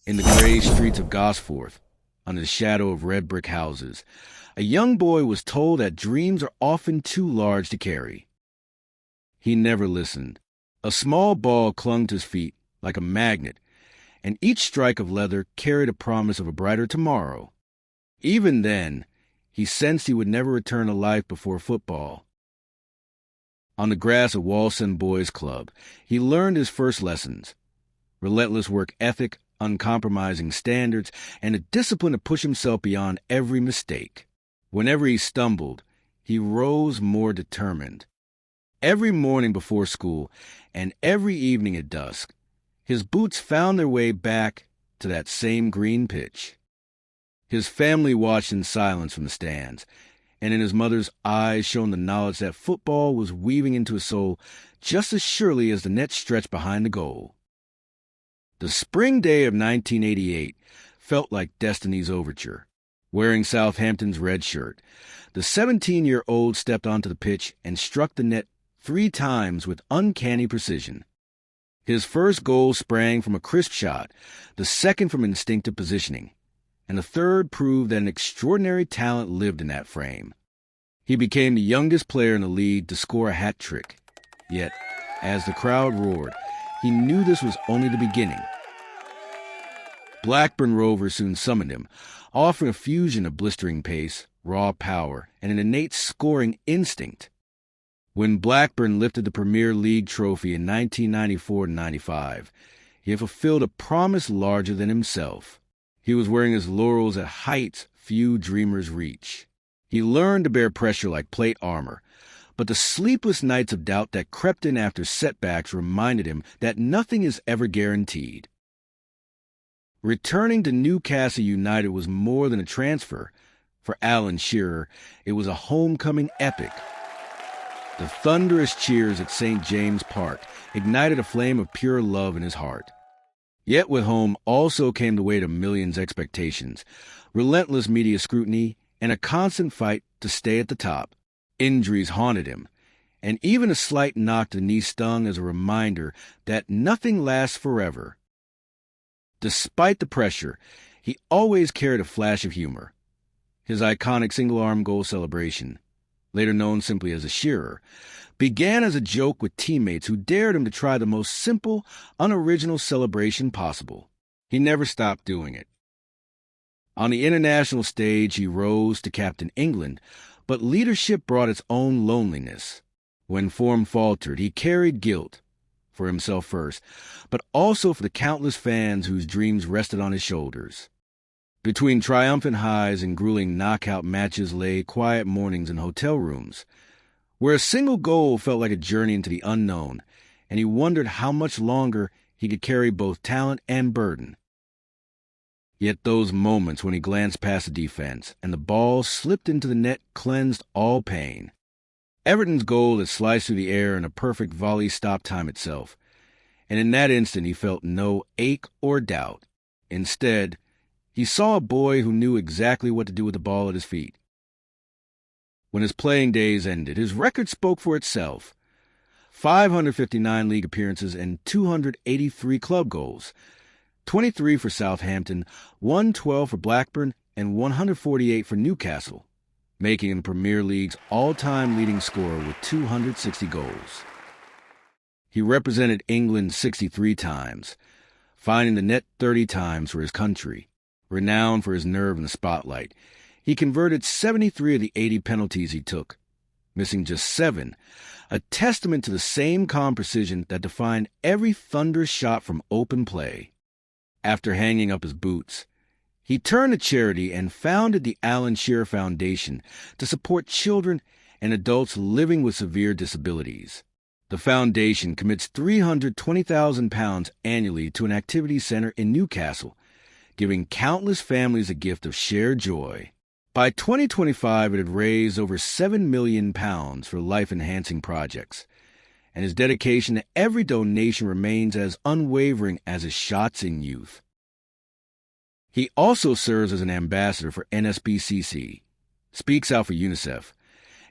In the gray streets of Gosforth, under the shadow of red brick houses, a young boy was told that dreams are often too large to carry. He never listened. A small ball clung to his feet like a magnet, and each strike of leather carried a promise of a brighter tomorrow. Even then, he sensed he would never return to life before football. On the grass at Wallsend Boys Club, he learned his first lessons: relentless work ethic, uncompromising standards, and a discipline to push himself beyond every mistake. Whenever he stumbled, he rose more determined. Every morning before school, and every evening at dusk, his boots found their way back to that same green pitch. His family watched in silence from the stands, and in his mother's eyes shone the knowledge that football was weaving into his soul just as surely as the net stretched behind the goal. The spring day of 1988 felt like destiny's overture. Wearing Southampton's red shirt, the 17-year-old stepped onto the pitch and struck the net 3 times with uncanny precision. His first goal sprang from a crisp shot, the second from instinctive positioning, and the third proved that an extraordinary talent lived in that frame. He became the youngest player in the league to score a hat trick. Yet, as the crowd roared, he knew this was only the beginning. Blackburn Rovers soon summoned him, offering a fusion of blistering pace, raw power, and an innate scoring instinct. When Blackburn lifted the Premier League trophy in 1994-95, he had fulfilled a promise larger than himself. He was wearing his laurels at heights few dreamers reach. He learned to bear pressure like plate armor, but the sleepless nights of doubt that crept in after setbacks reminded him that nothing is ever guaranteed. Returning to Newcastle United was more than a transfer. For Alan Shearer, it was a homecoming epic. The thunderous cheers at St. James Park ignited a flame of pure love in his heart. Yet with home also came the weight of millions' expectations, relentless media scrutiny, and a constant fight to stay at the top. Injuries haunted him, and even a slight knock to the knee stung as a reminder that nothing lasts forever. Despite the pressure, he always carried a flash of humor. His iconic single-arm goal celebration, later known simply as a Shearer, began as a joke with teammates who dared him to try the most simple, unoriginal celebration possible. He never stopped doing it. On the international stage, he rose to captain England, but leadership brought its own loneliness. When form faltered, he carried guilt, for himself first, but also for the countless fans whose dreams rested on his shoulders. Between triumphant highs and grueling knockout matches lay quiet mornings in hotel rooms, where a single goal felt like a journey into the unknown, and he wondered how much longer he could carry both talent and burden. Yet those moments when he glanced past the defense and the ball slipped into the net cleansed all pain. Everton's goal had sliced through the air in a perfect volley stopped time itself, and in that instant he felt no ache or doubt. Instead, he saw a boy who knew exactly what to do with the ball at his feet. When his playing days ended, his record spoke for itself. 559 league appearances and 283 club goals, 23 for Southampton, 112 for Blackburn, and 148 for Newcastle, making him the Premier League's all-time leading scorer with 260 goals. He represented England 63 times, finding the net 30 times for his country. Renowned for his nerve in the spotlight, he converted 73 of the 80 penalties he took, missing just 7, a testament to the same calm precision that defined every thunderous shot from open play. After hanging up his boots, he turned to charity and founded the Alan Shearer Foundation to support children and adults living with severe disabilities. The foundation commits £320,000 annually to an activity center in Newcastle, giving countless families a gift of shared joy. By 2025, it had raised over £7 million for life-enhancing projects, and his dedication to every donation remains as unwavering as his shots in youth. He also serves as an ambassador for NSBCC, speaks out for UNICEF,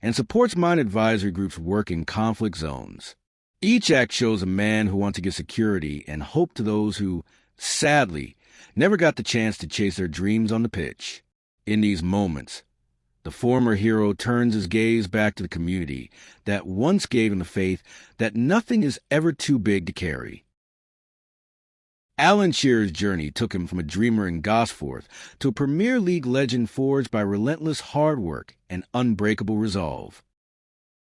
and supports mine advisory groups work in conflict zones. Each act shows a man who wants to give security and hope to those who, sadly, never got the chance to chase their dreams on the pitch. In these moments, the former hero turns his gaze back to the community that once gave him the faith that nothing is ever too big to carry. Alan Shearer's journey took him from a dreamer in Gosforth to a Premier League legend forged by relentless hard work and unbreakable resolve.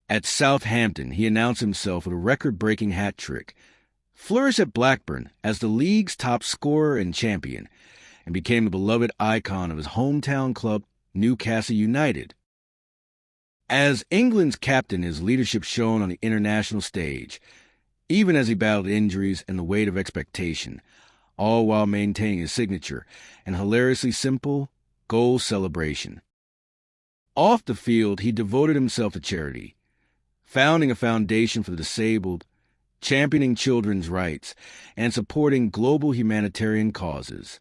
At Southampton, he announced himself with a record-breaking hat trick, flourished at Blackburn as the league's top scorer and champion, and became the beloved icon of his hometown club, Newcastle United. As England's captain, his leadership shone on the international stage, even as he battled injuries and the weight of expectation, all while maintaining his signature and hilariously simple goal celebration. Off the field, he devoted himself to charity, founding a foundation for the disabled, championing children's rights, and supporting global humanitarian causes.